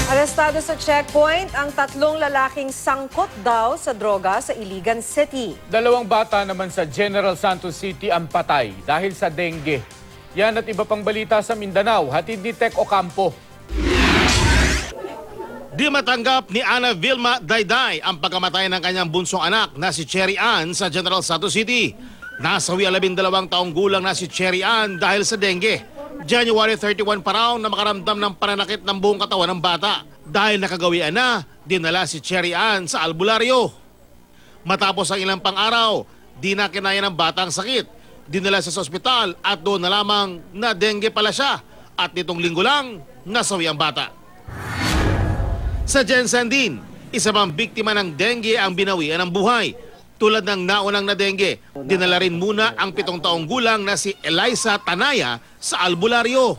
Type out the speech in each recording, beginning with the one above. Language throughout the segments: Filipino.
Arestado sa checkpoint ang tatlong lalaking sangkot daw sa droga sa Iligan City. Dalawang bata naman sa General Santos City ang patay dahil sa dengue. Yan at iba pang balita sa Mindanao, hatid ni Tec Ocampo. Di matanggap ni Ana Vilma Dayday ang pagkamatay ng kanyang bunsong anak na si Cherry Ann sa General Santos City. Nasawi ang 12 taong gulang na si Cherry Ann dahil sa dengue. January 31 pa raw na makaramdam ng pananakit ng buong katawan ng bata. Dahil nakagawian na, dinala si Cherry Ann sa albularyo. Matapos ang ilang pang-araw, di na kinaya ng bata ang sakit. Dinala siya sa ospital at doon na lamang na dengue pala siya. At nitong linggo lang, nasawi ang bata. Sa Jensen din, isa pang biktima ng dengue ang binawian ng buhay. Tulad ng naunang na dengue, dinala rin muna ang 7 taong gulang na si Eliza Tanaya sa albularyo.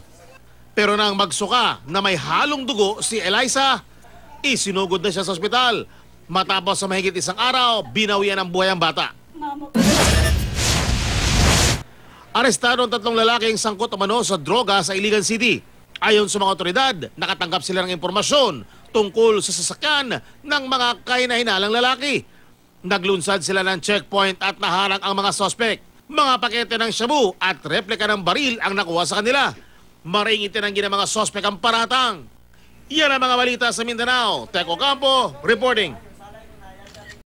Pero nang magsuka na may halong dugo si Eliza, isinugod na siya sa ospital. Matapos sa mahigit isang araw, binawian ng buhay ang bata. Arestado ang 3 lalaking sangkot umano sa droga sa Iligan City. Ayon sa mga otoridad, nakatanggap sila ng impormasyon tungkol sa sasakyan ng mga kahina-hinalang lalaki. Naglunsad sila ng checkpoint at naharang ang mga sospek. Mga pakete ng shabu at replika ng baril ang nakuha sa kanila. Maring itinanggi ng mga sospek ang paratang. Yan ang mga balita sa Mindanao. Tec Ocampo, reporting.